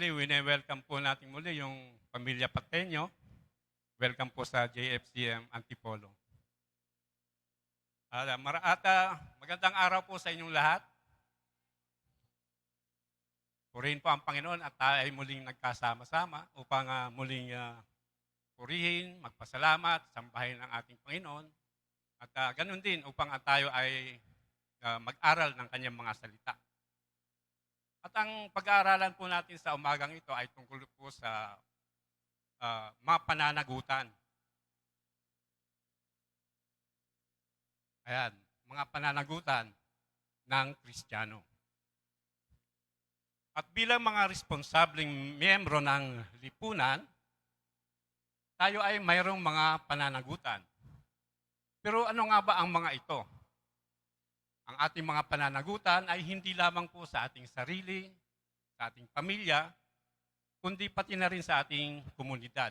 Muli, wine-welcome po natin muli yung pamilya Pateño. Welcome po sa JFCM Antipolo. Magandang araw po sa inyong lahat. Purihin po ang Panginoon at tayo ay muling nagkasama-sama upang muling purihin, magpasalamat, sambahin ang ating Panginoon. At ganun din upang tayo ay mag-aral ng kanyang mga salita. At ang pag-aaralan po natin sa umagang ito ay tungkol po sa mga pananagutan. Ayan, mga pananagutan ng Kristiyano. At bilang mga responsableng miyembro ng lipunan, tayo ay mayroong mga pananagutan. Pero ano nga ba ang mga ito? Ang ating mga pananagutan ay hindi lamang po sa ating sarili, sa ating pamilya, kundi pati na rin sa ating komunidad.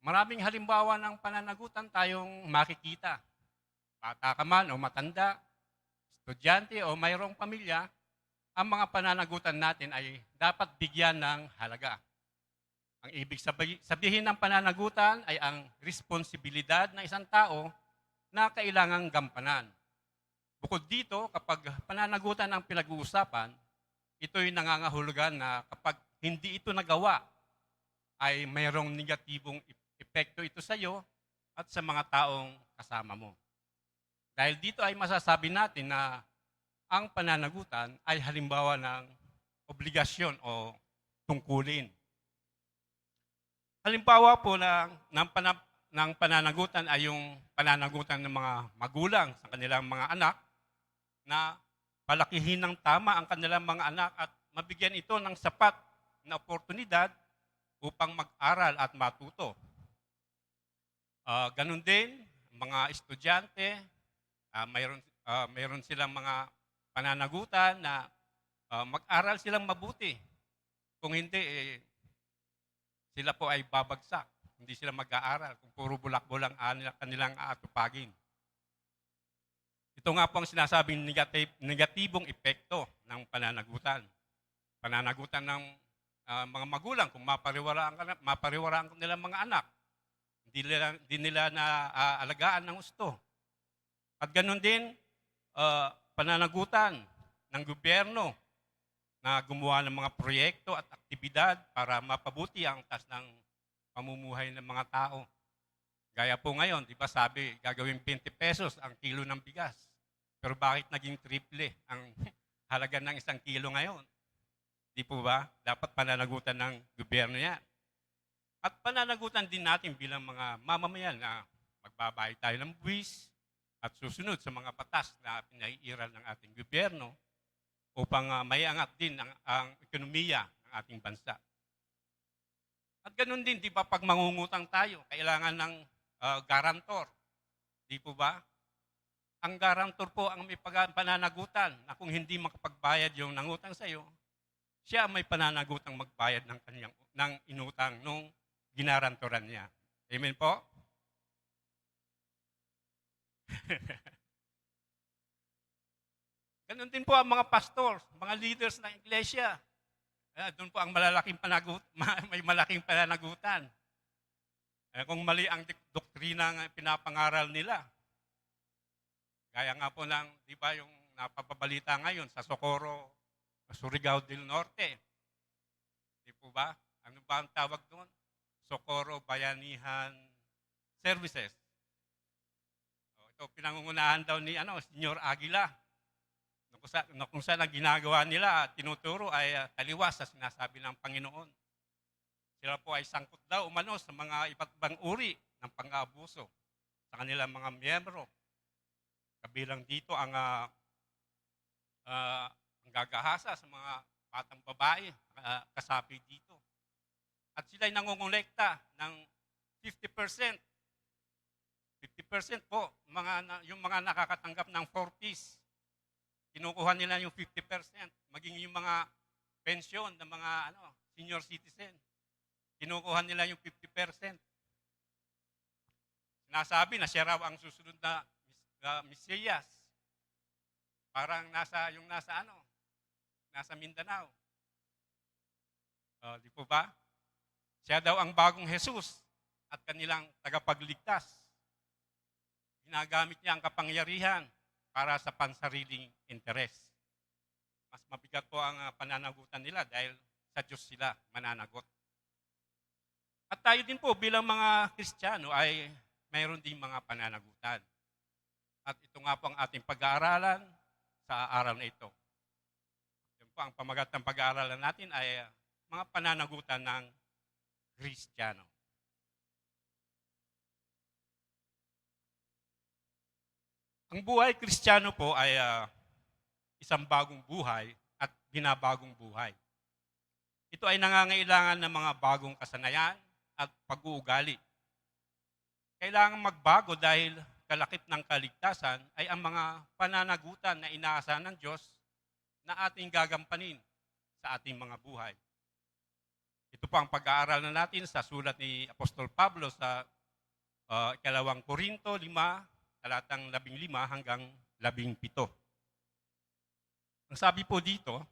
Maraming halimbawa ng pananagutan tayong makikita. Bata ka man o matanda, estudyante o mayroong pamilya, ang mga pananagutan natin ay dapat bigyan ng halaga. Ang ibig sabihin ng pananagutan ay ang responsibilidad ng isang tao na kailangang gampanan. Bukod dito, kapag pananagutan ang pinag-uusapan, ito'y nangangahulugan na kapag hindi ito nagawa, ay mayroong negatibong epekto ito sa iyo at sa mga taong kasama mo. Dahil dito ay masasabi natin na ang pananagutan ay halimbawa ng obligasyon o tungkulin. Halimbawa po ng pananagutan ay yung pananagutan ng mga magulang sa kanilang mga anak na palakihin ng tama ang kanilang mga anak at mabigyan ito ng sapat na oportunidad upang mag-aral at matuto. Ganun din, mga estudyante, mayroon silang mga pananagutan na mag-aral silang mabuti. Kung hindi, sila po ay babagsak. Hindi sila mag-aaral kung puro bulak-bulang kanilang aatupagin. Ito nga po ang sinasabing negatibong epekto ng pananagutan. Pananagutan ng mga magulang kung mapariwaraan ko nilang mga anak. Hindi nila alagaan ng gusto. At ganun din, pananagutan ng gobyerno na gumawa ng mga proyekto at aktibidad para mapabuti ang tas ng pamumuhay ng mga tao. Gaya po ngayon, di ba sabi, gagawin 20 pesos ang kilo ng bigas. Pero bakit naging triple ang halaga ng 1 kilo ngayon? Di po ba? Dapat pananagutan ng gobyerno yan. At pananagutan din natin bilang mga mamamayan na magbabayad tayo ng buwis at susunod sa mga batas na pinaiiral ng ating gobyerno upang maiangat din ang ekonomiya ng ating bansa. At ganun din, di ba, pag mangungutang tayo, kailangan ng garantor. Di po ba? Ang garantor po ang may pananagutan na kung hindi makapagbayad yung nangutang sa iyo, siya may pananagutang magbayad ng inutang nung ginarantoran niya. Amen po? Ganun din po ang mga pastor, mga leaders ng iglesia. Doon po ang may malaking pananagutan. Kung mali ang doktrina ng pinapangaral nila. Gaya nga po ng, di ba, yung napapabalita ngayon sa Socorro, Surigao del Norte. Di po ba? Ano ba ang tawag doon? Socorro Bayanihan Services. Ito, pinangungunahan daw ni Senyor Aguila. Kung saan ang ginagawa nila, tinuturo ay taliwas sa sinasabi ng Panginoon. Sila po ay sangkot daw umano sa mga iba't ibang uri ng pang-aabuso sa kanilang mga miyembro. Kabilang dito ang gagahasa sa mga batang babae, kasapi dito. At sila ay nangongolekta ng 50%. 50% po, yung mga nakakatanggap ng 4Ps. Kinukuha nila yung 50%, maging yung mga pensyon ng mga senior citizen. Kinukuha nila yung 50%. Sinasabi na siya raw ang susunod na Mesiyas. Parang nasa Mindanao. Di po ba? Siya daw ang bagong Jesus at kanilang tagapagligtas. Ginagamit niya ang kapangyarihan para sa pansariling interes. Mas mabigat po ang pananagutan nila dahil sa Diyos sila mananagot. At tayo din po bilang mga Kristiyano ay mayroon din mga pananagutan. At ito nga po ang ating pag-aaralan sa araw na ito. Yan po ang pamagat ng pag-aaralan natin ay mga pananagutan ng Kristiyano. Ang buhay Kristiyano po ay isang bagong buhay at binabagong buhay. Ito ay nangangailangan ng mga bagong kasanayan at pag-uugali. Kailangan magbago dahil kalakip ng kaligtasan ay ang mga pananagutan na inaasahan ng Diyos na ating gagampanin sa ating mga buhay. Ito po ang pag-aaral na natin sa sulat ni Apostol Pablo sa 2 Korinto 5, talatang 15 hanggang 17. Ang sabi po dito,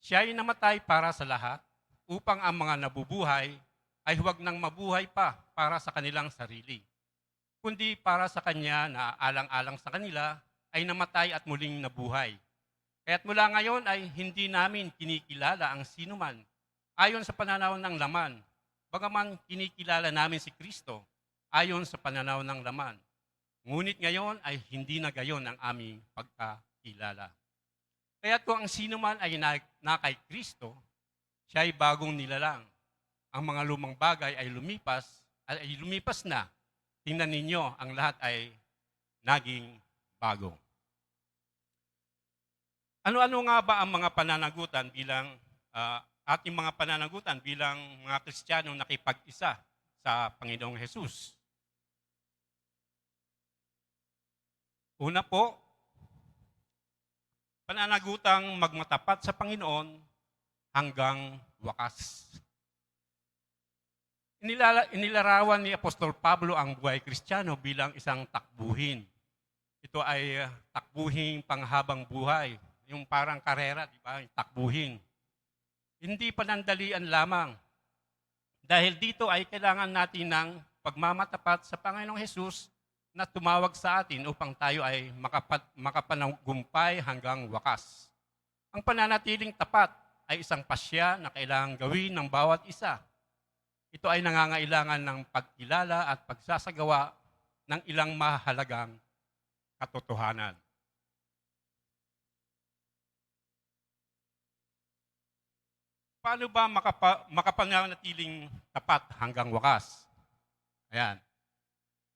siya ay namatay para sa lahat upang ang mga nabubuhay ay huwag nang mabuhay pa para sa kanilang sarili, kundi para sa Kanya na alang-alang sa kanila ay namatay at muling nabuhay. Kaya't mula ngayon ay hindi namin kinikilala ang sinuman ayon sa pananaw ng laman, bagaman kinikilala namin si Kristo ayon sa pananaw ng laman. Ngunit ngayon ay hindi na gayon ang aming pagkakilala. Kaya't kung ang sinuman ay na kay Kristo, siya ay bagong nilalang. Ang mga lumang bagay ay lumipas na. Tingnan ninyo, ang lahat ay naging bago. Ano-ano nga ba ang mga pananagutan bilang ating mga pananagutan bilang mga Kristiyanong nakipag-isa sa Panginoong Hesus? Una po, pananagutang magmatapat sa Panginoon hanggang wakas. Inilarawan ni Apostol Pablo ang buhay Kristiyano bilang isang takbuhin. Ito ay takbuhin panghabang buhay. Yung parang karera, di ba? Takbuhin. Hindi panandalian lamang. Dahil dito ay kailangan natin ng pagmamatapat sa Panginoong Hesus na tumawag sa atin upang tayo ay makapanagumpay hanggang wakas. Ang pananatiling tapat ay isang pasya na kailangan gawin ng bawat isa. Ito ay nangangailangan ng pagkilala at pagsasagawa ng ilang mahalagang katotohanan. Paano ba makapanatiling tapat hanggang wakas? Ayan.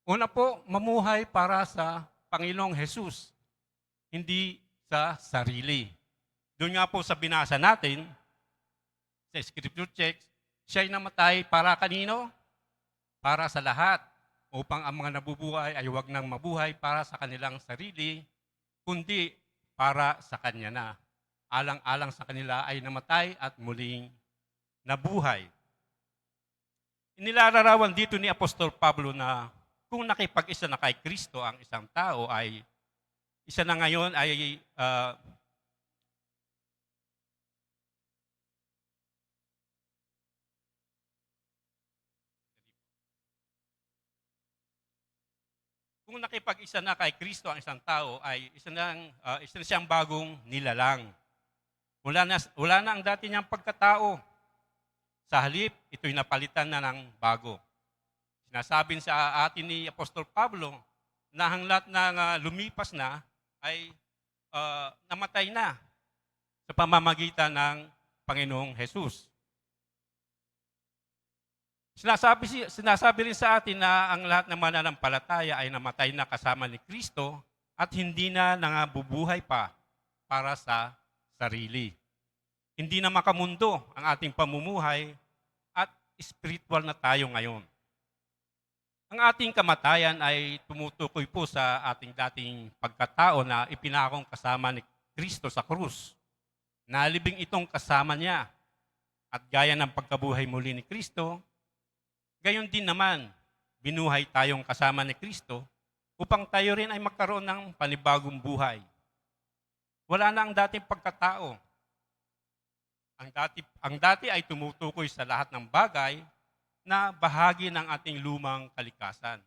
Una po, mamuhay para sa Panginoong Hesus, hindi sa sarili. Doon nga po sa binasa natin, sa scripture text, siya ay namatay para kanino? Para sa lahat, upang ang mga nabubuhay ay huwag nang mabuhay para sa kanilang sarili, kundi para sa Kanya na. Alang-alang sa kanila ay namatay at muling nabuhay. Inilalarawan dito ni Apostol Pablo na kung nakipag-isa na kay Kristo ang isang tao ay isa na ngayon ay kung nakipag-isa na kay Kristo ang isang tao ay isa na siyang bagong nilalang. Wala na ang dati niyang pagkatao. Sa halip, ito'y napalitan na ng bago. Sinasabi sa atin ni Apostol Pablo na ang lahat na lumipas na ay namatay na sa pamamagitan ng Panginoong Hesus. Sinasabi rin sa atin na ang lahat ng mananampalataya ay namatay na kasama ni Kristo at hindi na nangabubuhay pa para sa sarili. Hindi na makamundo ang ating pamumuhay at spiritual na tayo ngayon. Ang ating kamatayan ay tumutukoy po sa ating dating pagkatao na ipinakong kasama ni Kristo sa krus. Nalibing itong kasama niya at gaya ng pagkabuhay muli ni Kristo, gayon din naman, binuhay tayong kasama ni Kristo upang tayo rin ay magkaroon ng panibagong buhay. Wala na ang dating pagkatao. Ang dati ay tumutukoy sa lahat ng bagay na bahagi ng ating lumang kalikasan.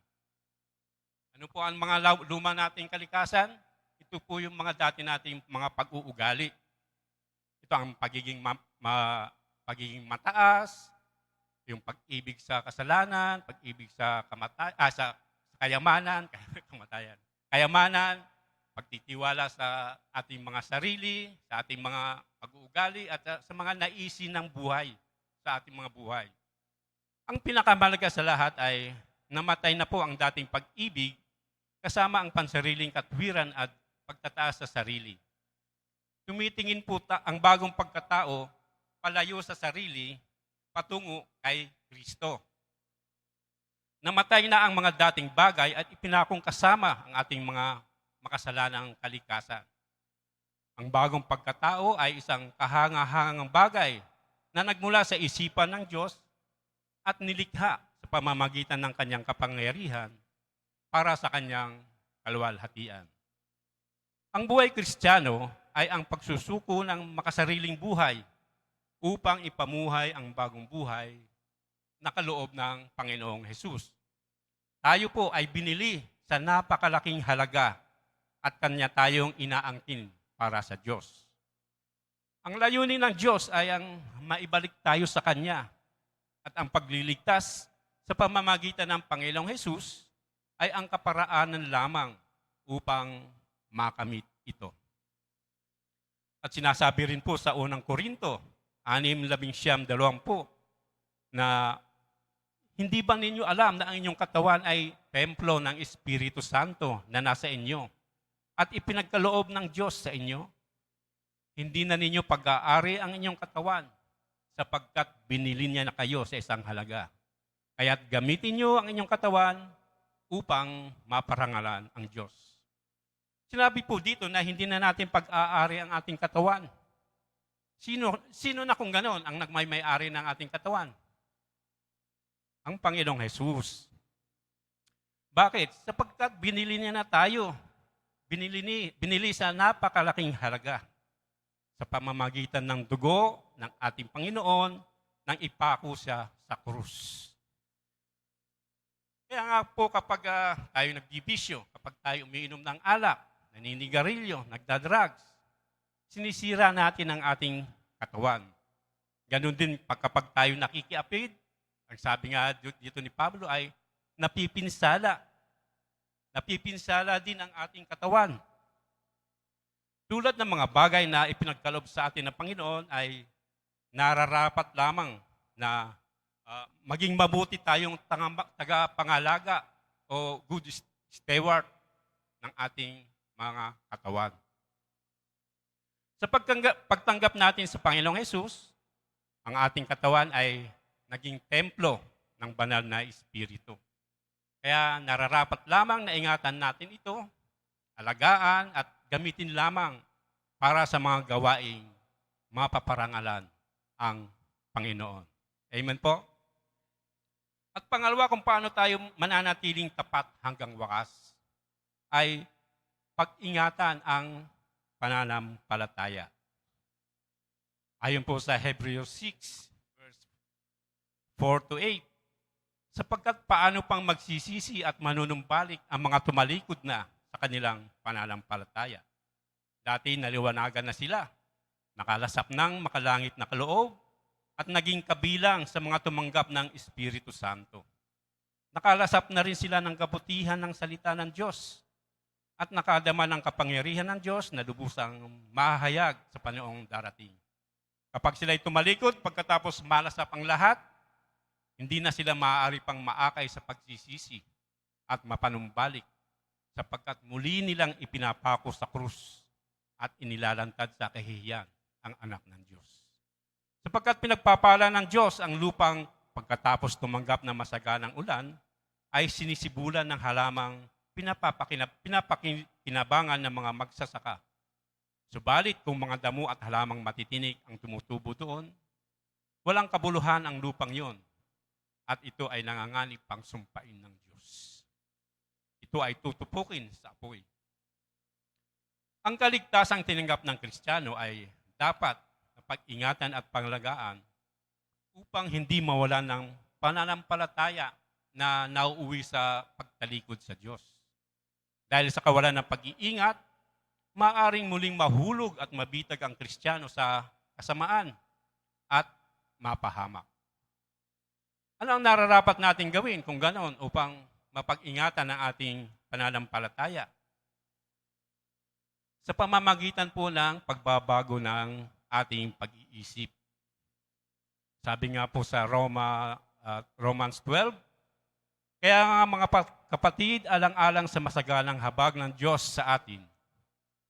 Ano po ang mga luma nating kalikasan? Ito po yung mga dati nating mga pag-uugali. Ito ang pagiging mataas, yung pag-ibig sa kasalanan, pag-ibig sa sa kayamanan, kamatayan. Kayamanan, pagtitiwala sa ating mga sarili, sa ating mga pag-uugali at sa mga naisin ng buhay, sa ating mga buhay. Ang pinakamalaga sa lahat ay namatay na po ang dating pag-ibig kasama ang pansariling katwiran at pagtataas sa sarili. Tumitingin po ang bagong pagkatao palayo sa sarili patungo kay Kristo. Namatay na ang mga dating bagay at ipinakong kasama ang ating mga makasalanang kalikasan. Ang bagong pagkatao ay isang kahangahangang bagay na nagmula sa isipan ng Diyos at nilikha sa pamamagitan ng kanyang kapangyarihan para sa kanyang kaluwalhatian. Ang buhay Kristiyano ay ang pagsusuko ng makasariling buhay upang ipamuhay ang bagong buhay na kaloob ng Panginoong Hesus. Tayo po ay binili sa napakalaking halaga at kanya tayong inaangkin para sa Diyos. Ang layunin ng Diyos ay ang maibalik tayo sa Kanya at ang pagliligtas sa pamamagitan ng Panginoong Hesus ay ang kaparaanan lamang upang makamit ito. At sinasabi rin po sa unang Korinto 6:19 na hindi ba ninyo alam na ang inyong katawan ay templo ng Espiritu Santo na nasa inyo at ipinagkaloob ng Diyos sa inyo? Hindi na ninyo pag-aari ang inyong katawan sapagkat binili niya na kayo sa isang halaga. Kaya't gamitin niyo ang inyong katawan upang maparangalan ang Diyos. Sinabi po dito na hindi na natin pag-aari ang ating katawan. Sino na kung ganon ang nagmay-ari ng ating katawan? Ang Panginoong Hesus. Bakit? Sapagkat binili niya na tayo. Binili sa napakalaking halaga sa pamamagitan ng dugo ng ating Panginoon nang ipako siya sa krus. Kaya nga po kapag tayo nagbibisyo, kapag tayo umiinom ng alak, naninigarilyo, nagdadrugs, sinisira natin ang ating katawan. Ganon din kapag tayo nakikiapid, ang sabi nga dito ni Pablo ay napipinsala. Napipinsala din ang ating katawan. Tulad ng mga bagay na ipinagkaloob sa atin ng Panginoon ay nararapat lamang na maging mabuti tayong tagapangalaga o good steward ng ating mga katawan. Sa pagtanggap natin sa Panginoong Hesus, ang ating katawan ay naging templo ng banal na Espiritu. Kaya nararapat lamang na ingatan natin ito, alagaan at gamitin lamang para sa mga gawaing mapaparangalan ang Panginoon. Amen po? At pangalawa, kung paano tayo mananatiling tapat hanggang wakas, ay pag-ingatan ang pananampalataya. Ayon po sa Hebrews 6, verse 4-8, sapagkat paano pang magsisisi at manunumbalik ang mga tumalikod na sa kanilang pananampalataya. Dati naliwanagan na sila, nakalasap ng makalangit na kaloob, at naging kabilang sa mga tumanggap ng Espiritu Santo. Nakalasap na rin sila ng kabutihan ng salita ng Diyos at nakadama ng kapangyarihan ng Diyos na lubusang mahayag sa panoong darating. Kapag sila'y tumalikod, pagkatapos malasap ang lahat, hindi na sila maaari pang maakay sa pagsisisi at mapanumbalik sapagkat muli nilang ipinapako sa krus at inilalantad sa kahihiyan ang anak ng Diyos. Sapagkat pinagpapala ng Diyos ang lupang pagkatapos tumanggap ng masaganang ulan, ay sinisibulan ng halamang pinapakinabangan ng mga magsasaka. Subalit kung mga damo at halamang matitinik ang tumutubo doon, walang kabuluhan ang lupang yon, at ito ay nanganganib pang sumpain ng Diyos. Ito ay tutupukin sa apoy. Ang kaligtasang tinanggap ng Kristiyano ay dapat na pag-ingatan at pangalagaan upang hindi mawala ng pananampalataya na nauuwi sa pagtalikod sa Diyos. Dahil sa kawalan ng pag-iingat, maaring muling mahulog at mabitag ang Kristiyano sa kasamaan at mapahamak. Ano ang nararapat natin gawin kung ganoon upang mapag-ingatan ang ating pananampalataya? Sa pamamagitan po ng pagbabago ng ating pag-iisip. Sabi nga po sa Romans 12, kaya nga mga kapatid, alang-alang sa masagalang habag ng Diyos sa atin,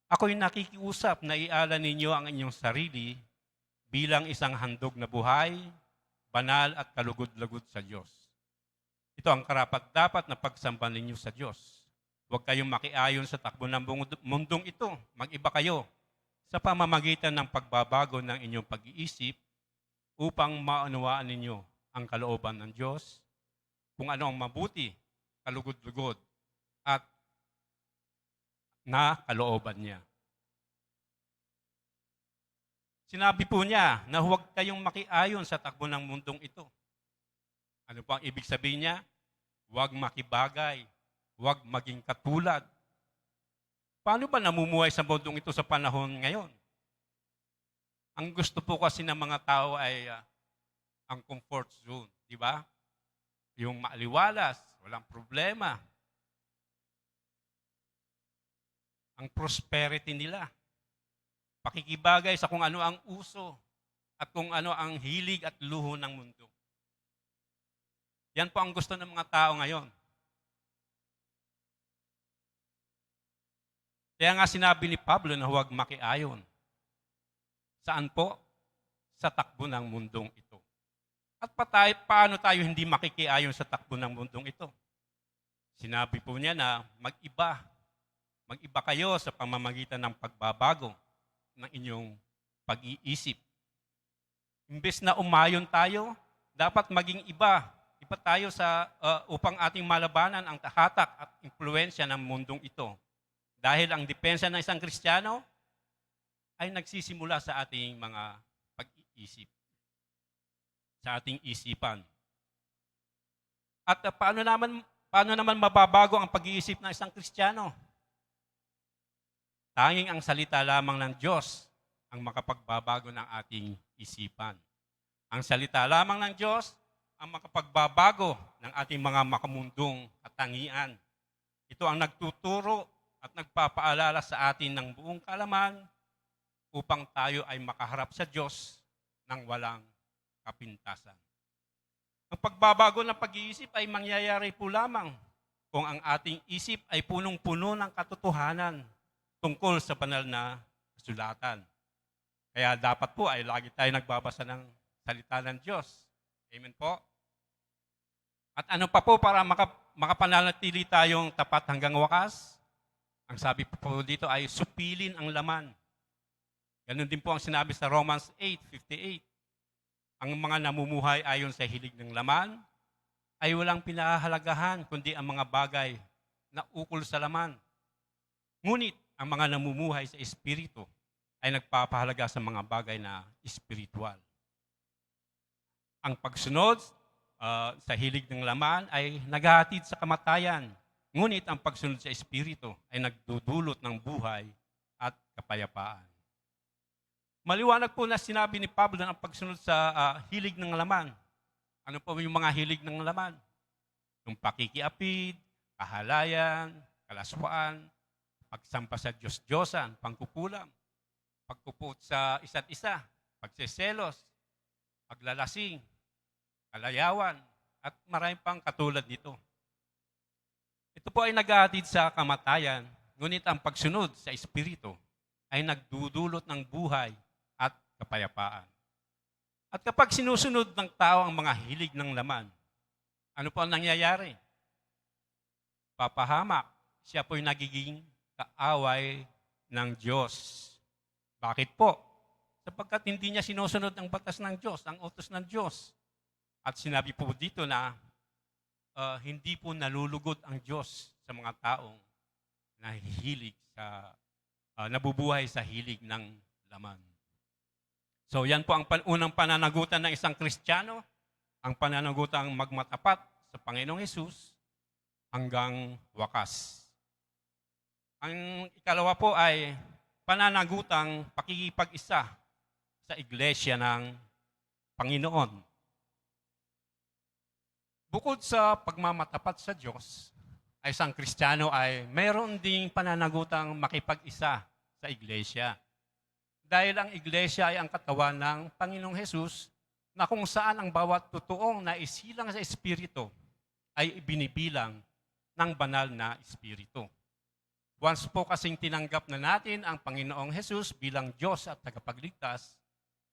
ako'y nakikiusap na iaala ninyo ang inyong sarili bilang isang handog na buhay, banal at kalugod-lugod sa Diyos. Ito ang karapat-dapat na pagsamba ninyo sa Diyos. Huwag kayong makiayon sa takbo ng mundong ito. Mag-iba kayo sa pamamagitan ng pagbabago ng inyong pag-iisip upang maunawaan ninyo ang kalooban ng Diyos, kung ano ang mabuti, kalugod-lugod, at na kalooban niya. Sinabi po niya na huwag kayong makiayon sa takbo ng mundong ito. Ano po ang ibig sabihin niya? Huwag makibagay, huwag maging katulad. Paano ba namumuhay sa mundong ito sa panahon ngayon? Ang gusto po kasi ng mga tao ay ang comfort zone, di ba? Yung maaliwalas, walang problema. Ang prosperity nila. Pakikibagay sa kung ano ang uso at kung ano ang hilig at luho ng mundo. Yan po ang gusto ng mga tao ngayon. Kaya nga sinabi ni Pablo na huwag makiayon. Saan po? Sa takbo ng mundong ito. At paano tayo hindi makikiayon sa takbo ng mundong ito? Sinabi po niya na mag-iba. Mag-iba kayo sa pamamagitan ng pagbabago ng inyong pag-iisip. Imbes na umayon tayo, dapat maging iba. Iba tayo upang ating malabanan ang hatak at impluensya ng mundong ito. Dahil ang depensa ng isang Kristiyano ay nagsisimula sa ating mga pag-iisip, sa ating isipan. At paano naman mababago ang pag-iisip ng isang Kristiyano? Tanging ang salita lamang ng Diyos ang makapagbabago ng ating isipan. Ang salita lamang ng Diyos ang makapagbabago ng ating mga makamundong katangian. Ito ang nagtuturo at nagpapaalala sa atin ng buong kaalaman upang tayo ay makaharap sa Diyos ng walang kapintasan. Ang pagbabago ng pag-iisip ay mangyayari po lamang kung ang ating isip ay punong-puno ng katotohanan tungkol sa banal na kasulatan. Kaya dapat po ay lagi tayo nagbabasa ng salita ng Diyos. Amen po. At ano pa po para makapananatili tayong tapat hanggang wakas? Ang sabi po dito ay supilin ang laman. Ganun din po ang sinabi sa Romans 8:58. Ang mga namumuhay ayon sa hilig ng laman ay walang pinahahalagahan kundi ang mga bagay na ukol sa laman. Ngunit ang mga namumuhay sa espiritu ay nagpapahalaga sa mga bagay na espiritual. Ang pagsunod sa hilig ng laman ay naghahatid sa kamatayan. Ngunit ang pagsunod sa espiritu ay nagdudulot ng buhay at kapayapaan. Maliwanag po na sinabi ni Pablo na ang pagsunod sa hilig ng laman. Ano po yung mga hilig ng laman? Yung pakikiapid, kahalayan, kalaswaan, pagsampa sa Diyos-Diyosan, pangkukulam, pagkupot sa isa't isa, pagseselos, paglalasing, kalayawan, at marami pang katulad nito. Ito po ay naghahatid sa kamatayan, ngunit ang pagsunod sa Espiritu ay nagdudulot ng buhay at kapayapaan. At kapag sinusunod ng tao ang mga hilig ng laman, ano po ang nangyayari? Papahamak. Siya po'y nagiging kaaway ng Diyos. Bakit po? Sapagkat hindi niya sinusunod ang batas ng Diyos, ang utos ng Diyos. At sinabi po dito na hindi po nalulugod ang Diyos sa mga taong nabubuhay sa hilig ng laman. So yan po ang unang pananagutan ng isang Kristiyano, ang pananagutang magmatapat sa Panginoong Hesus hanggang wakas. Ang ikalawa po ay pananagutang pakikipag-isa sa iglesia ng Panginoon. Bukod sa pagmamatapat sa Diyos, ay isang Kristiyano ay mayroon ding pananagutang makipag-isa sa iglesia. Dahil ang iglesia ay ang katawan ng Panginoong Hesus na kung saan ang bawat totoong naisilang sa Espiritu ay binibilang ng banal na Espiritu. Once po kasing tinanggap na natin ang Panginoong Hesus bilang Diyos at tagapagligtas,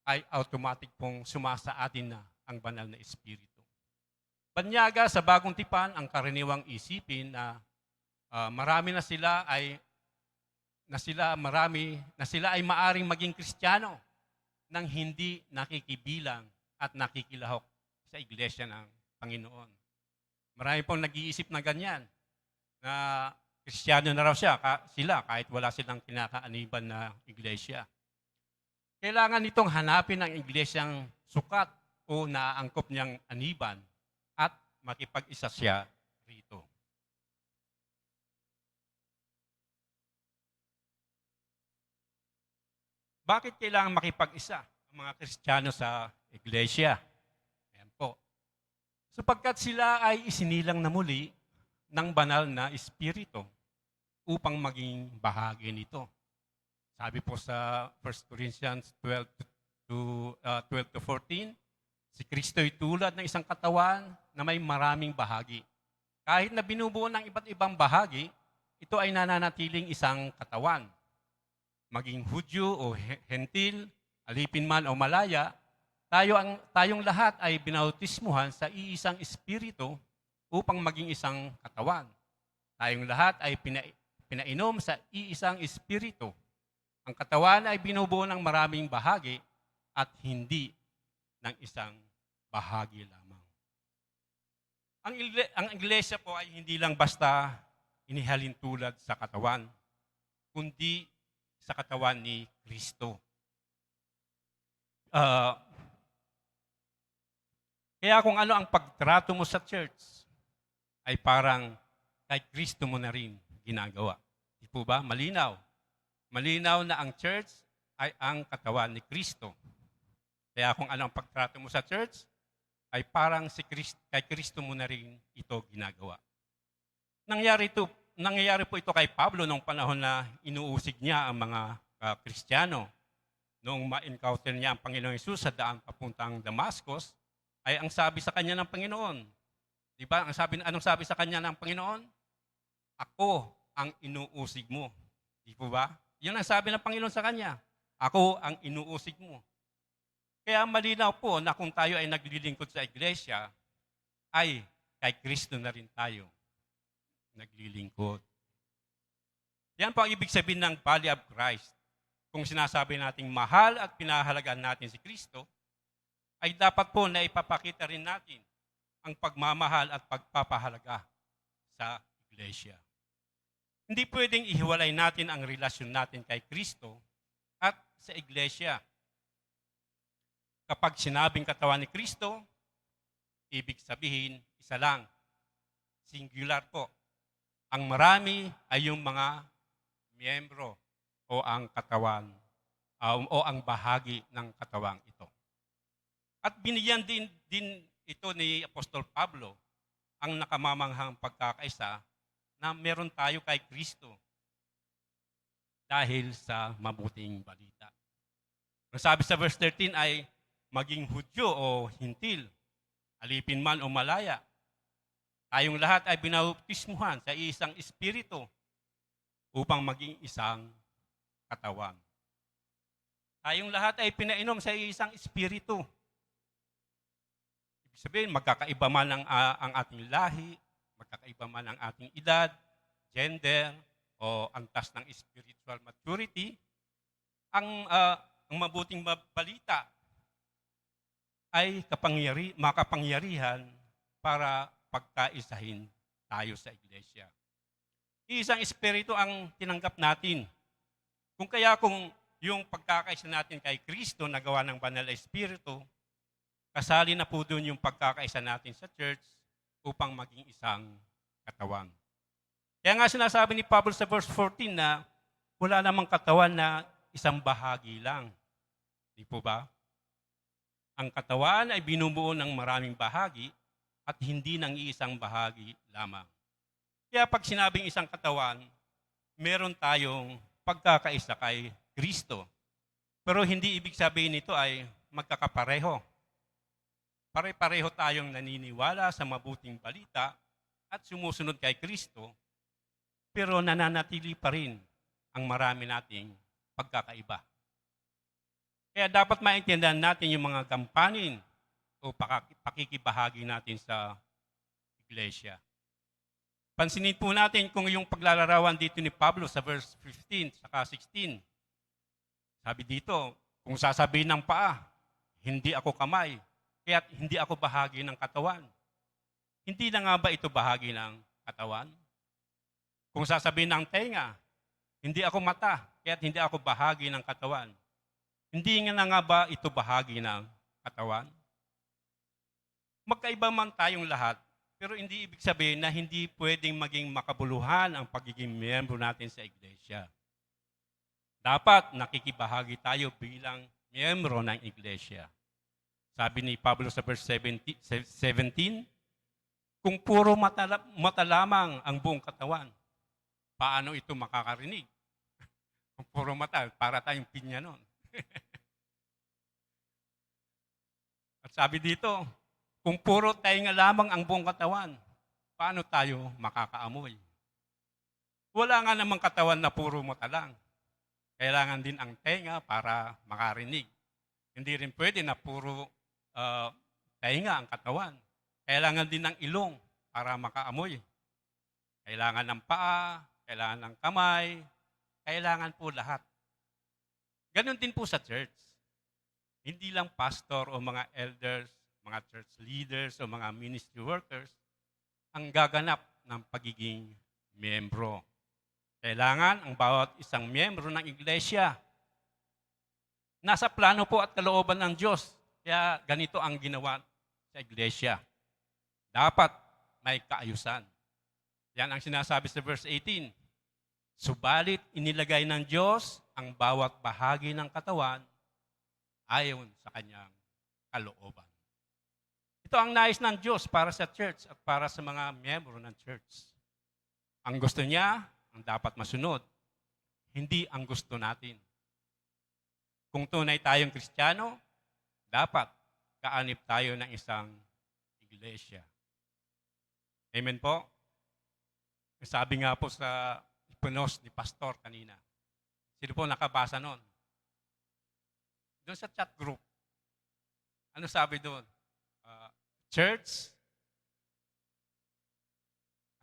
ay automatic pong sumasa atin na ang banal na Espiritu. Banyaga sa bagong tipan ang karaniwang isipin na marami na sila ay maaring maging Kristiyano nang hindi nakikibilang at nakikilahok sa iglesia ng Panginoon. Marami pong nag-iisip na ganyan, na Kristiyano na raw sila kahit wala silang kinakaaniban na iglesia. Kailangan nitong hanapin ang iglesyang sukat o naaangkop niyang aniban at makipag-isa siya rito. Bakit kailangan makipag-isa ang mga Kristiyano sa iglesia? Ayan po. Sapagkat sila ay isinilang na muli ng banal na Espiritu upang maging bahagi nito. Sabi po sa 1 Corinthians 12-14, si Kristo ay tulad ng isang katawan na may maraming bahagi. Kahit na binubuo ng iba't ibang bahagi, ito ay nananatiling isang katawan. Maging Hudyo o Hentil, alipin man o malaya, tayong lahat ay binautismuhan sa iisang Espiritu upang maging isang katawan. Tayong lahat ay pinainom sa iisang Espiritu. Ang katawan ay binubuo ng maraming bahagi at hindi ng isang bahagi lamang. Ang iglesia po ay hindi lang basta inihalin tulad sa katawan, kundi sa katawan ni Kristo. Kaya kung ano ang pagtrato mo sa church, ay parang kay Kristo mo na rin ginagawa. Di po ba? Malinaw. Malinaw na ang church ay ang katawan ni Kristo. Kaya kung ano ang pagtrato mo sa church, ay parang kay Kristo mo na rin ito ginagawa. Nangyayari po ito kay Pablo noong panahon na inuusig niya ang mga Kristiyano. Noong ma-encounter niya ang Panginoong Hesus sa daan papuntang Damascus, ay ang sabi sa kanya ng Panginoon, di ba? Anong sabi sa kanya ng Panginoon? Ako ang inuusig mo. Di po ba? Yun ang sabi ng Panginoon sa kanya. Ako ang inuusig mo. Kaya malinaw po na kung tayo ay naglilingkod sa iglesia, ay kay Kristo na rin tayo naglilingkod. Yan po ang ibig sabihin ng body of Christ. Kung sinasabi nating mahal at pinahalagaan natin si Kristo, ay dapat po na ipapakita rin natin ang pagmamahal at pagpapahalaga sa iglesia. Hindi pwedeng ihiwalay natin ang relasyon natin kay Kristo at sa iglesia. Kapag sinabing katawan ni Kristo, ibig sabihin, isa lang. Singular po. Ang marami ay yung mga miyembro o ang katawan o ang bahagi ng katawang ito. At binigyan din ito ni Apostol Pablo ang nakamamanghang pagkakaisa na meron tayo kay Kristo dahil sa mabuting balita. Ang sabi sa verse 13 ay, maging Hudyo o Hintil, alipin man o malaya, tayong lahat ay binautismuhan sa isang Espiritu upang maging isang katawan. Tayong lahat ay pinainom sa isang Espiritu. Ibig sabihin, magkakaiba man ang ating lahi, magkakaiba man ang ating edad, gender, o antas ng spiritual maturity, ang mabuting balita ay makapangyarihan para pagkaisahin tayo sa iglesia. Isang espiritu ang tinanggap natin. Kung yung pagkakaisa natin kay Kristo na gawa ng Banal na Espiritu, kasali na po doon yung pagkakaisa natin sa church upang maging isang katawan. Kaya nga sinasabi ni Pablo sa verse 14 na wala namang katawan na isang bahagi lang. Di po ba? Ang katawan ay binubuo ng maraming bahagi at hindi ng iisang bahagi lamang. Kaya pag sinabing isang katawan, meron tayong pagkakaisa kay Kristo. Pero hindi ibig sabihin nito ay magkakapareho. Pare-pareho tayong naniniwala sa mabuting balita at sumusunod kay Kristo, pero nananatili pa rin ang marami nating pagkakaiba. Kaya dapat maintindihan natin yung mga gampanin o pakikibahagi natin sa iglesia. Pansinin po natin kung yung paglalarawan dito ni Pablo sa verse 15 saka 16. Sabi dito, kung sasabihin ng paa, hindi ako kamay, kaya hindi ako bahagi ng katawan. Hindi na nga ba ito bahagi ng katawan? Kung sasabihin ng tenga, hindi ako mata, kaya hindi ako bahagi ng katawan. Hindi na nga ba ito bahagi ng katawan? Magkaiba man tayong lahat, pero hindi ibig sabihin na hindi pwedeng maging makabuluhan ang pagiging miyembro natin sa iglesia. Dapat nakikibahagi tayo bilang miyembro ng iglesia. Sabi ni Pablo sa verse 17, kung puro mata lamang ang buong katawan, paano ito makakarinig? Kung puro mata, para tayong pinya nun. At sabi dito, kung puro tainga lamang ang buong katawan, paano tayo makakaamoy? Wala nga namang katawan na puro mata lang. Kailangan din ang tenga para makarinig. Hindi rin pwede na puro tainga ang katawan. Kailangan din ng ilong para makaamoy. Kailangan ng paa, kailangan ng kamay, kailangan po lahat. Ganon din po sa church. Hindi lang pastor o mga elders, mga church leaders o mga ministry workers ang gaganap ng pagiging miyembro. Kailangan ang bawat isang miyembro ng iglesia nasa plano po at kalooban ng Diyos. Kaya ganito ang ginawa sa iglesia. Dapat may kaayusan. Yan ang sinasabi sa verse 18. Subalit inilagay ng Diyos ang bawat bahagi ng katawan ayon sa kanyang kalooban. Ito ang nais ng Diyos para sa church at para sa mga miyembro ng church. Ang gusto niya, ang dapat masunod, hindi ang gusto natin. Kung tunay tayong Kristiyano, dapat kaanib tayo ng isang iglesia. Amen po? Sabi nga po sa ipunos ni Pastor kanina. Sino po nakabasa nun? Doon sa chat group. Ano sabi doon? Church?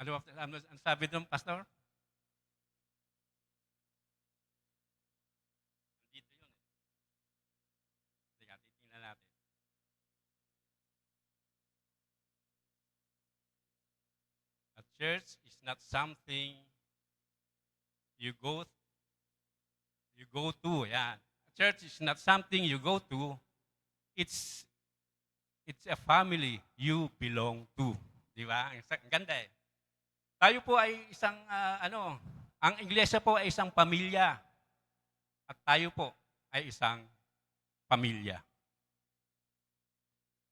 Ano sabi doon, Pastor? Dito yun. Teka, titingnan natin. A church is not something you go to. Yan. A church is not something you go to. It's a family you belong to. Di ba? Ang ganda eh. Tayo po ay isang, ang iglesia po ay isang pamilya. At tayo po ay isang pamilya.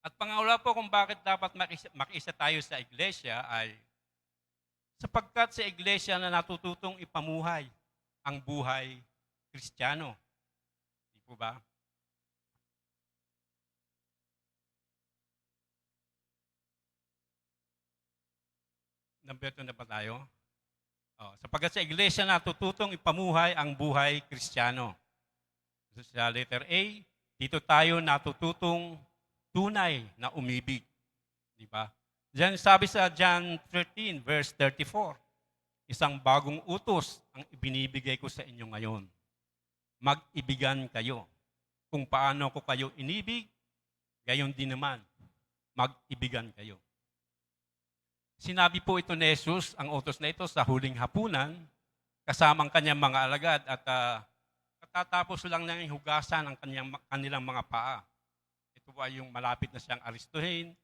At pangalawa po kung bakit dapat makiisa tayo sa iglesia ay sapagkat sa iglesia na natututong ipamuhay ang buhay Kristiyano. Di po ba? Number 2 na ba tayo? Sapagkat sa iglesia natututong ipamuhay ang buhay Kristiyano. Sa letter A, dito tayo natututong tunay na umibig. Di ba? Diyan sabi sa John 13, verse 34, isang bagong utos ang ibinibigay ko sa inyo ngayon. Mag-ibigan kayo. Kung paano ko kayo inibig, gayon din naman, mag-ibigan kayo. Sinabi po ito ni Jesus, ang utos na ito sa huling hapunan, kasamang kanyang mga alagad at katatapos lang ng hugasan ang kanilang mga paa. Ito ay yung malapit na siyang aristuhin,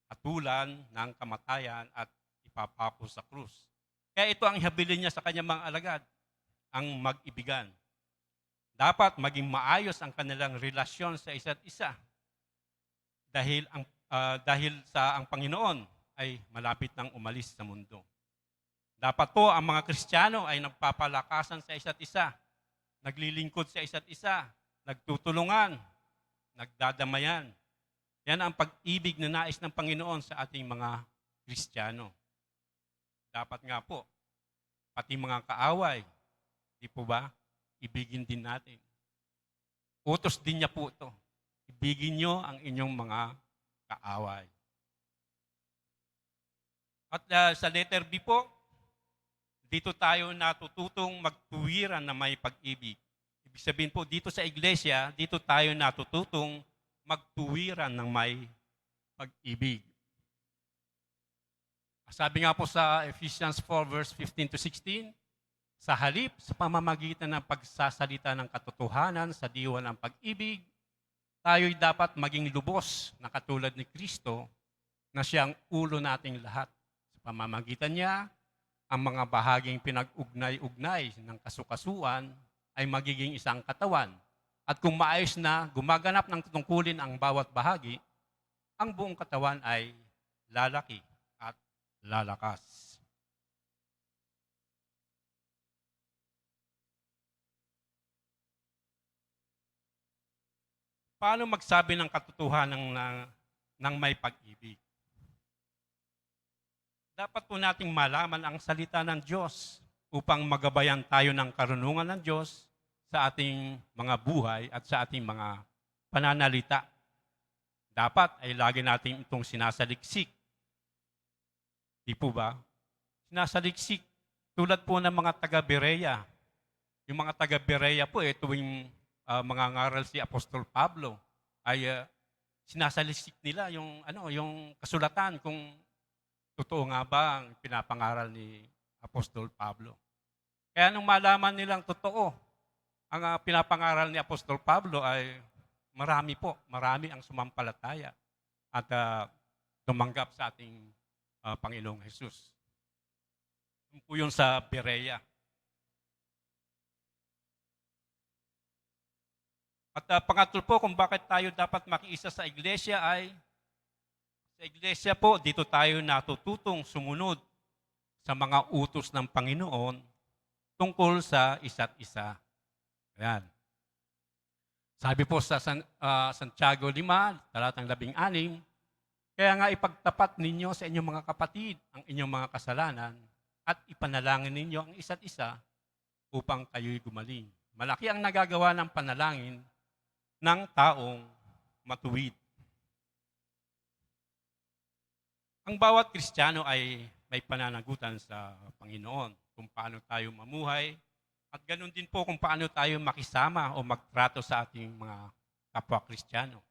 hatulan ng kamatayan at ipapako sa krus. Kaya ito ang habilin niya sa kanyang mga alagad, ang mag-ibigan. Dapat maging maayos ang kanilang relasyon sa isa't isa dahil sa ang Panginoon ay malapit nang umalis sa mundo. Dapat po ang mga Kristiyano ay nagpapalakasan sa isa't isa, naglilingkod sa isa't isa, nagtutulungan, nagdadamayan. Yan ang pag-ibig na nais ng Panginoon sa ating mga Kristiyano. Dapat nga po, pati mga kaaway, di po ba, ibigin din natin. Utos din niya po ito. Ibigin niyo ang inyong mga kaaway. At sa letter B po, dito tayo natututong magtuwiran na may pag-ibig. Ibig sabihin po, dito sa iglesia, dito tayo natututong magtuwiran ng may pag-ibig. Sabi nga po sa Ephesians 4 verse 15 to 16, sa halip sa pamamagitan ng pagsasalita ng katotohanan sa diwa ng pag-ibig, tayo'y dapat maging lubos na katulad ni Kristo na siyang ulo nating lahat. Sa pamamagitan niya, ang mga bahaging pinag-ugnay-ugnay ng kasukasuan ay magiging isang katawan. At kung maayos na gumaganap ng tungkulin ang bawat bahagi, ang buong katawan ay lalaki at lalakas. Paano magsabi ng katotohanan ng may pag-ibig? Dapat po nating malaman ang salita ng Diyos upang magabayan tayo ng karunungan ng Diyos sa ating mga buhay at sa ating mga pananalita. Dapat ay lagi natin itong sinasaliksik. Di po ba? Sinasaliksik tulad po ng mga taga-Berea. Yung mga taga-Berea po, tuwing mga ngaral si Apostol Pablo ay sinasalisik nila yung kasulatan kung totoo nga ba ang pinapangaral ni Apostol Pablo. Kaya nung malaman nilang totoo ang pinapangaral ni Apostol Pablo ay marami ang sumampalataya at tumanggap sa ating Panginoong Jesus. Yun po yun sa Berea. At pangatlo po kung bakit tayo dapat makiisa sa iglesia ay sa iglesia po, dito tayo natututong sumunod sa mga utos ng Panginoon tungkol sa isa't isa. Ayan. Sabi po sa Santiago 5, talatang 16, kaya nga ipagtapat ninyo sa inyong mga kapatid ang inyong mga kasalanan at ipanalangin ninyo ang isa't isa upang kayo'y gumaling. Malaki ang nagagawa ng panalangin ng taong matuwid. Ang bawat Kristiyano ay may pananagutan sa Panginoon kung paano tayo mamuhay at ganun din po kung paano tayo makisama o magtrato sa ating mga kapwa Kristiyano.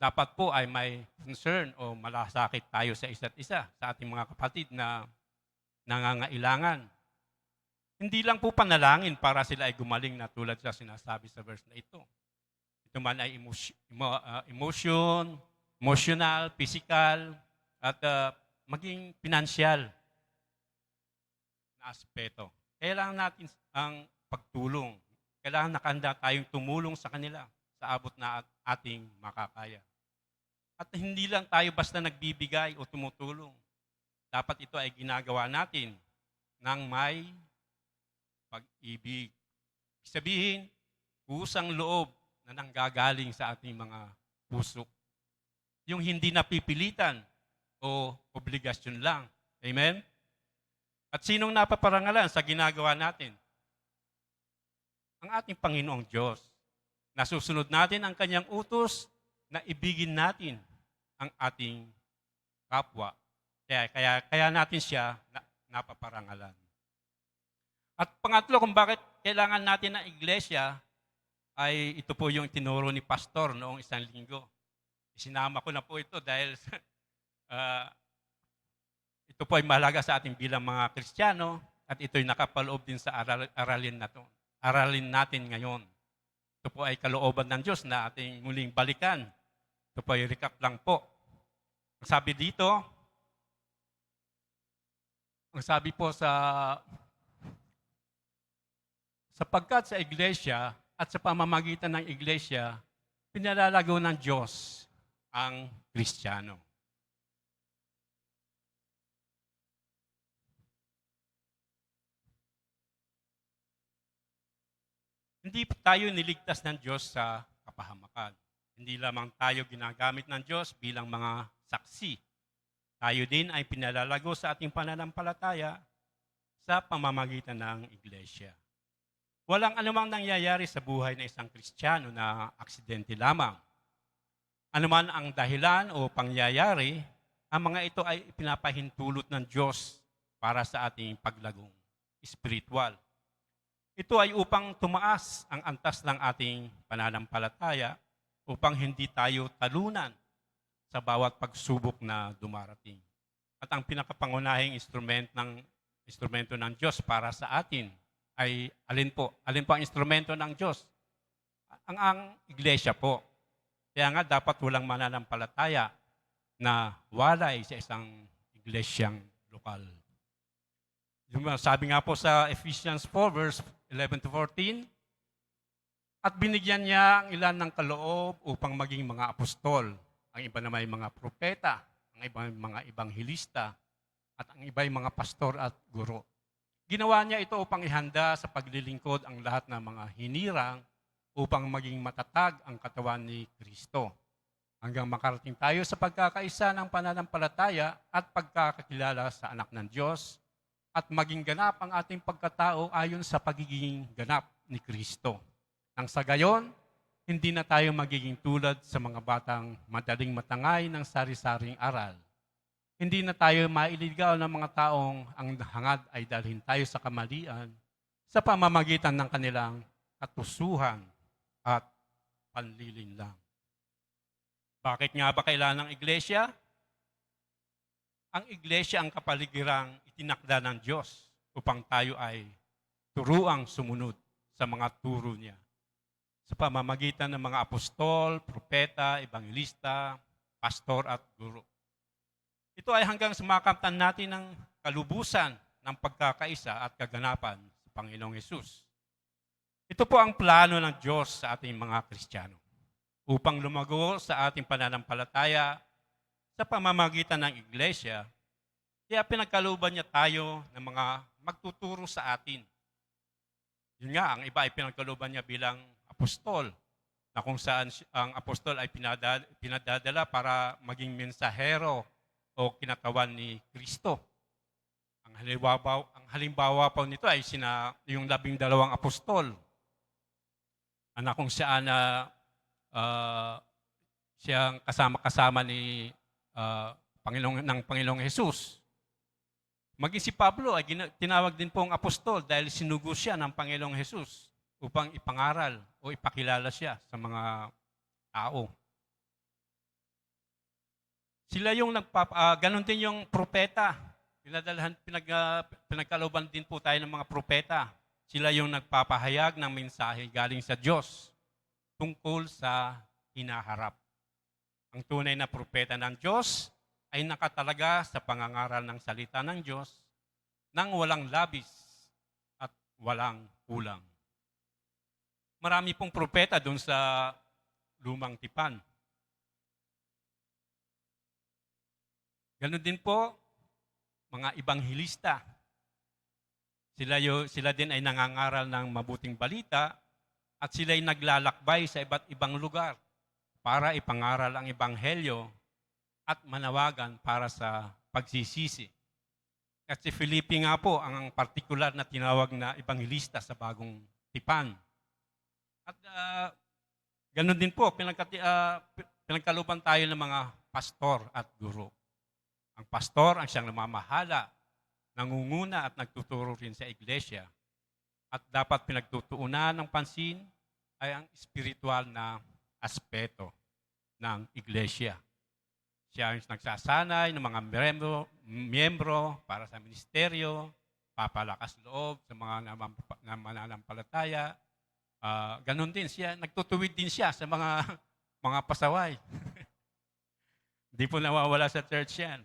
Dapat po ay may concern o malasakit tayo sa isa't isa, sa ating mga kapatid na nangangailangan. Hindi lang po panalangin para sila ay gumaling na tulad sa sinasabi sa verse na ito. Ito man ay emotional, physical, at maging pinansyal na aspeto. Kailangan natin ang pagtulong. Kailangan nakahanda tayong tumulong sa kanila sa abot na ating makakaya. At hindi lang tayo basta nagbibigay o tumutulong. Dapat ito ay ginagawa natin ng may pag-ibig. Sabihin, kusang loob na nanggagaling sa ating mga puso. Yung hindi napipilitan o obligasyon lang. Amen? At sinong napaparangalan sa ginagawa natin? Ang ating Panginoong Diyos. Nasusunod natin ang kanyang utos na ibigin natin ang ating kapwa. Kaya natin siya napaparangalan. At pangatlo, kung bakit kailangan natin ng iglesia, ay ito po yung tinuro ni Pastor noong isang linggo. Isinama ko na po ito dahil ito po ay mahalaga sa ating bilang mga Kristiyano at ito'y nakapaloob din sa aralin natin ngayon. Ito po ay kalooban ng Diyos na ating muling balikan. Ito po ay recap lang po. Ang sabi dito, ang sabi po sapagkat sa iglesia at sa pamamagitan ng iglesia, pinalalago ng Diyos ang Kristiyano. Hindi tayo niligtas ng Diyos sa kapahamakan. Hindi lamang tayo ginagamit ng Diyos bilang mga saksi. Tayo din ay pinalalago sa ating pananampalataya sa pamamagitan ng iglesia. Walang anumang nangyayari sa buhay ng isang Kristiyano na aksidente lamang. Anuman ang dahilan o pangyayari, ang mga ito ay pinapahintulot ng Diyos para sa ating paglagong spiritual. Ito ay upang tumaas ang antas ng ating pananampalataya upang hindi tayo talunan sa bawat pagsubok na dumarating. At ang pinakapangunahing instrumento ng Diyos para sa atin ay alin po? Alin po ang instrumento ng Diyos? Ang iglesia po. Kaya nga dapat walang mananampalataya na walay sa isang iglesyang lokal. Sabi nga po sa Ephesians 4 verse 11 to 14, at binigyan niya ang ilan ng kaloob upang maging mga apostol. Ang iba naman ay mga propeta, ang iba ay mga ibanghilista, at ang iba ay mga pastor at guro. Ginawa niya ito upang ihanda sa paglilingkod ang lahat ng mga hinirang upang maging matatag ang katawan ni Kristo. Hanggang makarating tayo sa pagkakaisa ng pananampalataya at pagkakakilala sa anak ng Diyos at maging ganap ang ating pagkatao ayon sa pagiging ganap ni Kristo. Nang sa gayon, hindi na tayo magiging tulad sa mga batang madaling matangay ng sari-saring aral. Hindi na tayo mailigaw ng mga taong ang hangad ay dalhin tayo sa kamalian sa pamamagitan ng kanilang katusuhan at panlilinlang. Bakit nga ba kailangan ng iglesia? Ang iglesia ang kapaligirang itinakda ng Diyos upang tayo ay turuang sumunod sa mga turo niya. Sa pamamagitan ng mga apostol, propeta, ebangelista, pastor at guro. Ito ay hanggang sumakamtan natin ng kalubusan ng pagkakaisa at kaganapan sa Panginoong Hesus. Ito po ang plano ng Diyos sa ating mga Kristiyano upang lumago sa ating pananampalataya sa pamamagitan ng iglesia, kaya pinagkalooban niya tayo ng mga magtuturo sa atin. Yun nga, ang iba ay pinagkalooban niya bilang apostol, na kung saan ang apostol ay pinadadala para maging mensahero o kinatawan ni Kristo. Ang halimbawa po nito ay yung 12 apostol, na kung saan siyang kasama-kasama ni Panginoong Hesus. Maging si Pablo ay tinawag din pong apostol dahil sinugo siya ng Panginoong Hesus upang ipangaral o ipakilala siya sa mga tao. Sila yung ganon din yung propeta. Pinagkalooban din po tayo ng mga propeta. Sila yung nagpapahayag ng mensahe galing sa Diyos tungkol sa hinaharap. Ang tunay na propeta ng Diyos ay nakatalaga sa pangangaral ng salita ng Diyos nang walang labis at walang kulang. Marami pong propeta doon sa lumang tipan. Ganon din po, mga ibanghilista. Sila din ay nangangaral ng mabuting balita at sila ay naglalakbay sa iba't ibang lugar para ipangaral ang ebanghelyo at manawagan para sa pagsisisi. At si Felipe nga po ang partikular na tinawag na ebanghilista sa bagong tipan. At ganoon din po, pinagkalooban tayo ng mga pastor at guro. Ang pastor ang siyang namamahala, nangunguna at nagtuturo rin sa iglesia. At dapat pinagtutuunan ng pansin ay ang spiritual na aspeto ng iglesia. Siya ang nagsasanay ng mga miyembro para sa ministeryo, papalakas loob sa mga mananampalataya, Ganon din siya, nagtutuwid din siya sa mga mga pasaway. Hindi po nawawala sa church yan.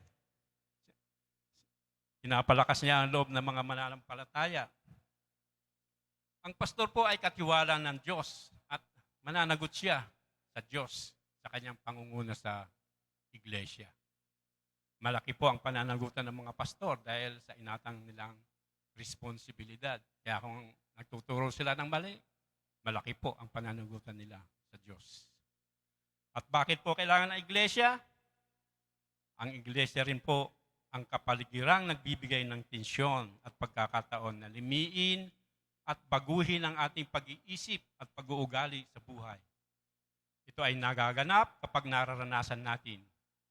Pinapalakas niya ang loob ng mga mananampalataya. Ang pastor po ay katiwala ng Diyos at mananagot siya sa Diyos sa kanyang pangunguna sa iglesia. Malaki po ang pananagutan ng mga pastor dahil sa inatang nilang responsibilidad. Kaya kung nagtuturo sila ng mali, malaki po ang pananagutan nila sa Diyos. At bakit po kailangan ng iglesia? Ang iglesia rin po ang kapaligirang nagbibigay ng tensyon at pagkakataon na limiin at baguhin ang ating pag-iisip at pag-uugali sa buhay. Ito ay nagaganap kapag nararanasan natin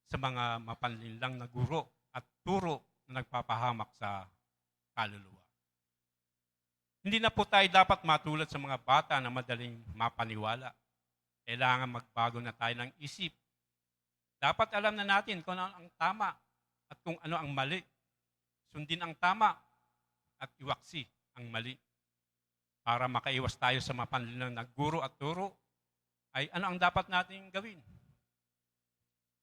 sa mga mapanlinlang na guro at turo na nagpapahamak sa kaluluwa. Hindi na po tayo dapat matulad sa mga bata na madaling mapaniwala. Kailangan magbago na tayo ng isip. Dapat alam na natin kung ano ang tama at kung ano ang mali. Sundin ang tama at iwaksi ang mali. Para makaiwas tayo sa mapanlinlang na guro at turo, ay ano ang dapat nating gawin?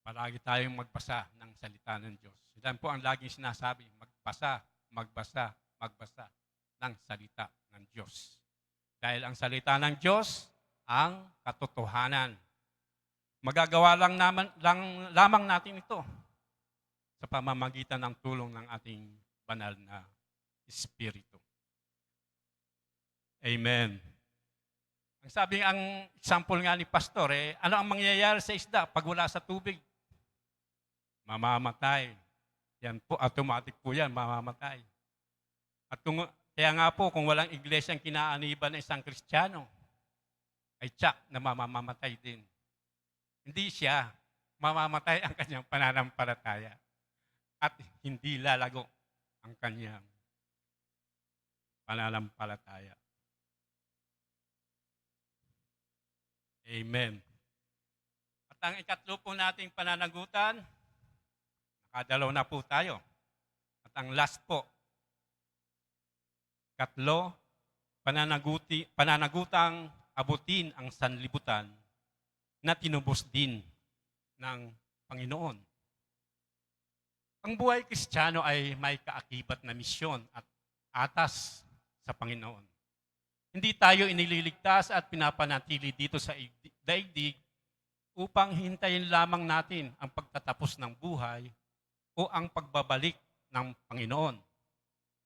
Palagi tayong magbasa ng salita ng Diyos. Yan po ang laging sinasabi, magbasa, magbasa, magbasa ng salita ng Diyos. Dahil ang salita ng Diyos, ang katotohanan. Magagawa lamang natin ito sa pamamagitan ng tulong ng ating banal na Espiritu. Amen. Ang example nga ni Pastor, ano ang mangyayari sa isda pag wala sa tubig? Mamamatay. Yan po, automatic po yan, mamamatay. At kaya nga po, kung walang iglesia ang kinaaniban ng isang Kristiyano, ay tsak na mamamatay din. Hindi siya, mamamatay ang kanyang pananampalataya. At hindi lalago ang kanyang pananampalataya. Amen. At ang ikatlo po nating pananagutan, nakadalaw na po tayo. At ang last po, katlo, pananagutang abutin ang sanlibutan na tinubos din ng Panginoon. Ang buhay Kristiyano ay may kaakibat na misyon at atas sa Panginoon. Hindi tayo inililigtas at pinapanatili dito sa daigdig upang hintayin lamang natin ang pagtatapos ng buhay o ang pagbabalik ng Panginoon.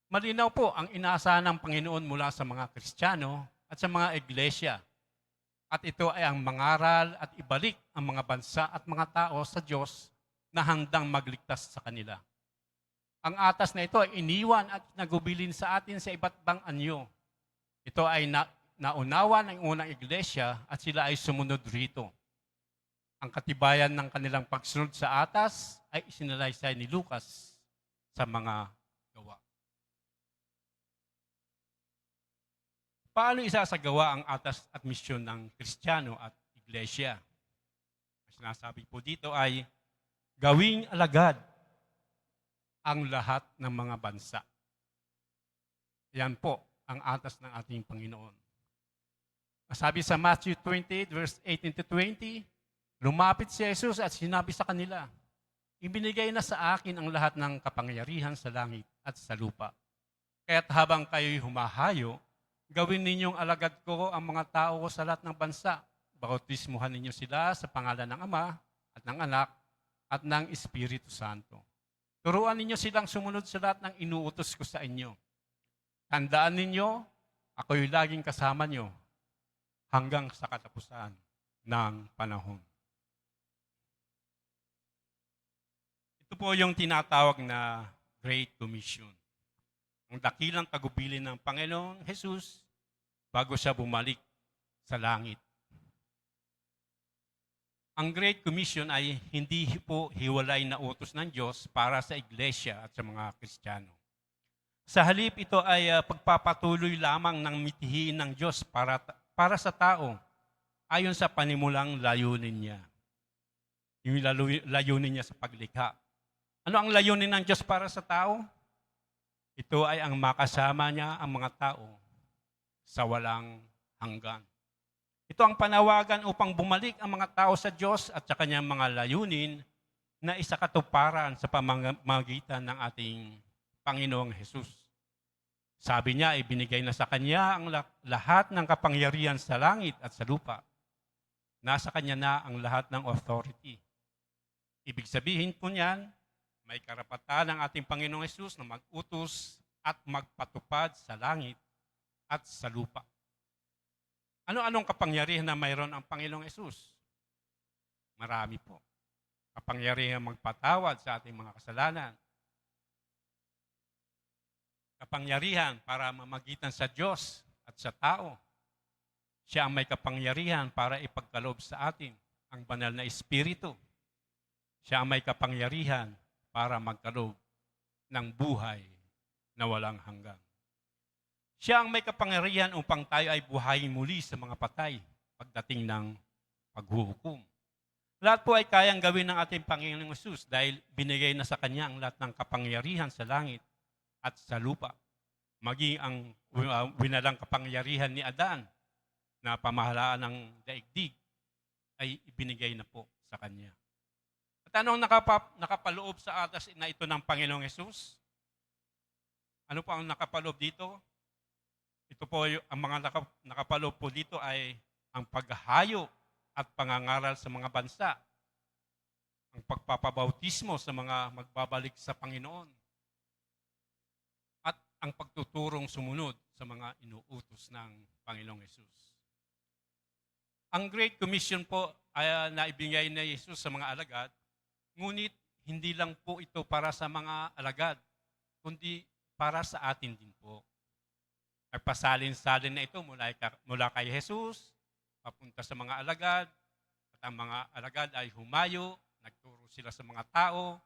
Malinaw po ang inaasahan ng Panginoon mula sa mga Kristiyano at sa mga iglesia. At ito ay ang mangaral at ibalik ang mga bansa at mga tao sa Diyos na handang magligtas sa kanila. Ang atas na ito ay iniwan at nagubilin sa atin sa iba't ibang anyo. Ito ay naunawa ng unang iglesia at sila ay sumunod rito. Ang katibayan ng kanilang pagsunod sa atas ay isinalaysay ni Lucas sa mga gawa. Paano isasagawa ang atas at misyon ng Kristiyano at iglesia? Ang sinasabi po dito ay gawing alagad ang lahat ng mga bansa. Yan po ang atas ng ating Panginoon. Sabi sa Matthew 28, verse 18 to 20, lumapit si Jesus at sinabi sa kanila, ibinigay na sa akin ang lahat ng kapangyarihan sa langit at sa lupa. Kaya't habang kayo'y humahayo, gawin ninyong alagad ko ang mga tao sa lahat ng bansa. Bautismuhan ninyo sila sa pangalan ng Ama at ng Anak at ng Espiritu Santo. Turuan ninyo silang sumunod sa lahat ng inuutos ko sa inyo. Tandaan ninyo, ako'y laging kasama nyo hanggang sa katapusan ng panahon. Ito po yung tinatawag na Great Commission. Ang dakilang tagubilin ng Panginoong Jesus bago siya bumalik sa langit. Ang Great Commission ay hindi po hiwalay na utos ng Diyos para sa iglesia at sa mga Kristiyano. Sa halip, ito ay pagpapatuloy lamang ng mithiin ng Diyos para sa tao ayon sa panimulang layunin niya. Yung layunin niya sa paglikha. Ano ang layunin ng Diyos para sa tao? Ito ay ang makasama niya ang mga tao sa walang hanggan. Ito ang panawagan upang bumalik ang mga tao sa Diyos at sa kanyang mga layunin na isakatuparan sa pamamagitan ng ating Panginoong Hesus. Sabi niya, ibinigay na sa Kanya ang lahat ng kapangyarihan sa langit at sa lupa. Nasa Kanya na ang lahat ng authority. Ibig sabihin po niyan, may karapatan ang ating Panginoong Hesus na mag-utos at magpatupad sa langit at sa lupa. Ano-anong kapangyarihan na mayroon ang Panginoong Hesus? Marami po. Kapangyarihan magpatawad sa ating mga kasalanan. Kapangyarihan para mamagitan sa Diyos at sa tao. Siya ang may kapangyarihan para ipagkaloob sa atin ang banal na Espiritu. Siya ang may kapangyarihan para magkaloob ng buhay na walang hanggan. Siya ang may kapangyarihan upang tayo ay buhayin muli sa mga patay pagdating ng paghuhukom. Lahat po ay kayang gawin ng ating Panginoong Hesus dahil binigay na sa Kanya ang lahat ng kapangyarihan sa langit at sa lupa. Maging ang winalang kapangyarihan ni Adan na pamahalaan ng daigdig ay ibinigay na po sa Kanya. At anong nakapaloob sa atas na ito ng Panginoong Hesus? Ano po ang nakapaloob dito? Ito po, ang mga nakapaloob po dito ay ang paghahayo at pangangaral sa mga bansa. Ang pagpapabautismo sa mga magbabalik sa Panginoon. At ang pagtuturong sumunod sa mga inuutos ng Panginoong Hesus. Ang Great Commission po ay naibigay ni Jesus sa mga alagad, ngunit hindi lang po ito para sa mga alagad, kundi para sa atin din po. Ay pasalin-salin na ito mula kay Jesus, papunta sa mga alagad, at ang mga alagad ay humayo, nagturo sila sa mga tao,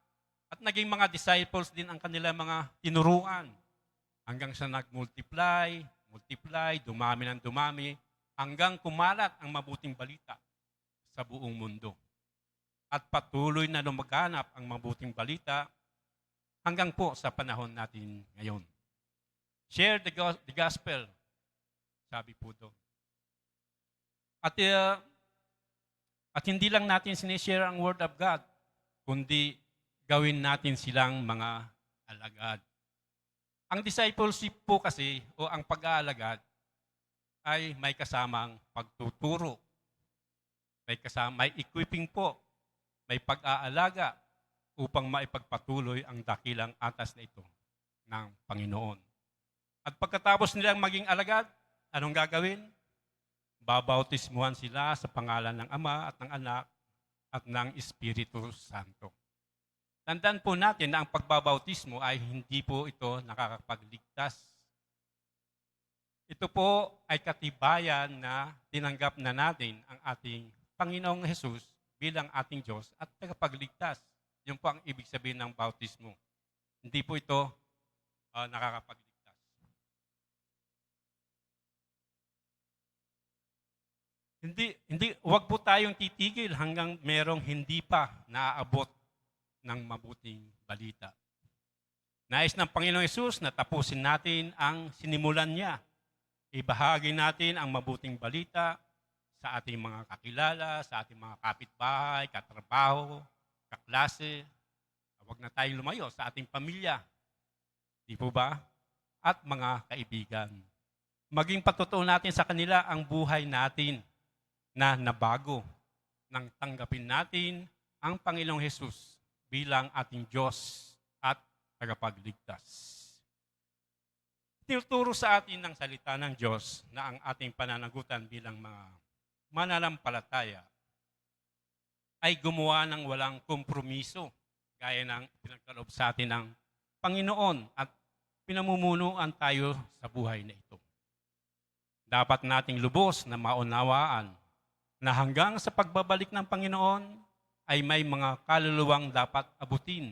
at naging mga disciples din ang kanilang mga tinuruan. Hanggang sa nag-multiply, dumami ng dumami, hanggang kumalat ang mabuting balita sa buong mundo. At patuloy na lumaganap ang mabuting balita hanggang po sa panahon natin ngayon. Share the gospel, sabi po doon. At hindi lang natin sinishare ang word of God, kundi gawin natin silang mga alagad. Ang discipleship po kasi, o ang pag-aalagad, ay may kasamang pagtuturo. May equipping po, may pag-aalaga upang maipagpatuloy ang dakilang atas na ito ng Panginoon. At pagkatapos nilang maging alagad, anong gagawin? Babautismuhan sila sa pangalan ng Ama at ng Anak at ng Espiritu Santo. Tandaan po natin na ang pagbabautismo ay hindi po ito nakakapagligtas. Ito po ay katibayan na tinanggap na natin ang ating Panginoong Hesus bilang ating Diyos at tagapagligtas. Yun po ang ibig sabihin ng bautismo. Hindi po ito nakakapagligtas. Wag po tayong titigil hanggang merong hindi pa naaabot ng mabuting balita. Nais ng Panginoong Hesus na tapusin natin ang sinimulan niya. Ibahagi natin ang mabuting balita sa ating mga kakilala, sa ating mga kapitbahay, katrabaho, kaklase. Huwag na tayong lumayo sa ating pamilya. Di po ba? At mga kaibigan. Maging patutuo natin sa kanila ang buhay natin na nabago nang tanggapin natin ang Panginoong Hesus bilang ating Diyos at tagapagligtas. Tinuturo sa atin ng salita ng Diyos na ang ating pananagutan bilang mga mananampalataya ay gumawa ng walang kompromiso gaya ng pinagkaloob sa atin ng Panginoon at pinamumunuan tayo sa buhay na ito. Dapat nating lubos na maunawaan na hanggang sa pagbabalik ng Panginoon ay may mga kaluluwang dapat abutin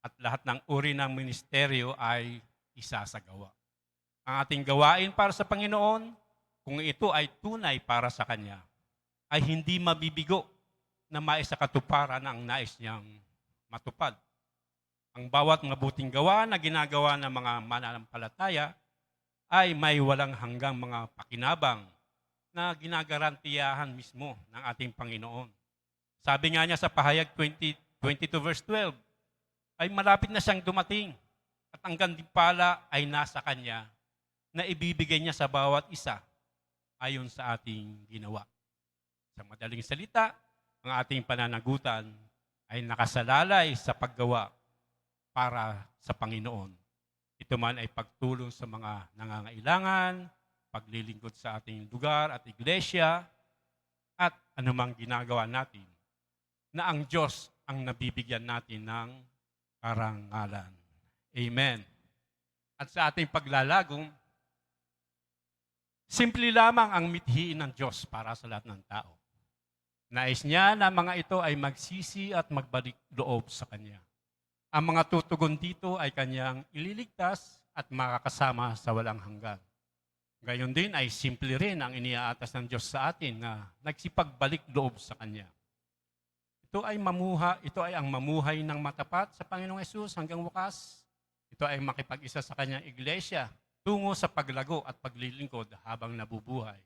at lahat ng uri ng ministeryo ay isasagawa. Ang ating gawain para sa Panginoon, kung ito ay tunay para sa Kanya, ay hindi mabibigo na maisakatuparan ang nais niyang matupad. Ang bawat mabuting gawa na ginagawa ng mga mananampalataya ay may walang hanggang mga pakinabang na ginagarantiyahan mismo ng ating Panginoon. Sabi nga niya sa Pahayag 22 verse 12, ay malapit na siyang dumating at ang gantimpala ay nasa Kanya na ibibigay niya sa bawat isa ayon sa ating ginawa. Sa madaling salita, ang ating pananagutan ay nakasalalay sa paggawa para sa Panginoon. Ito man ay pagtulong sa mga nangangailangan, paglilingkod sa ating lugar at iglesia, at anumang ginagawa natin na ang Diyos ang nabibigyan natin ng karangalan. Amen. At sa ating paglalagom, simple lamang ang mithiin ng Diyos para sa lahat ng tao. Nais niya na mga ito ay magsisi at magbalik loob sa Kanya. Ang mga tutugon dito ay Kanyang ililigtas at makakasama sa walang hanggan. Gayon din ay simple rin ang iniaatas ng Diyos sa atin na nagsipagbalik loob sa Kanya. Ito ay ang mamuhay ng matapat sa Panginoong Hesus hanggang wakas. Ito ay makipag-isa sa Kanyang iglesia tungo sa paglago at paglilingkod habang nabubuhay.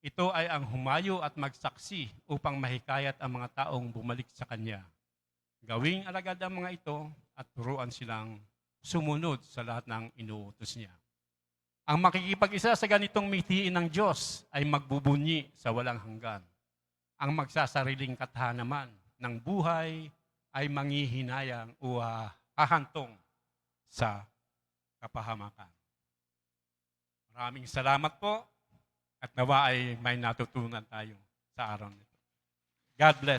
Ito ay ang humayo at magsaksi upang mahikayat ang mga taong bumalik sa Kanya. Gawing alagad ang mga ito at turuan silang sumunod sa lahat ng inuutos niya. Ang makikipag-isa sa ganitong mithiin ng Diyos ay magbubunyi sa walang hanggan. Ang magsasariling katahanaman ng buhay ay manghihinayang o hahantong sa kapahamakan. Maraming salamat po at nawa ay may natutunan tayo sa araw nito. God bless.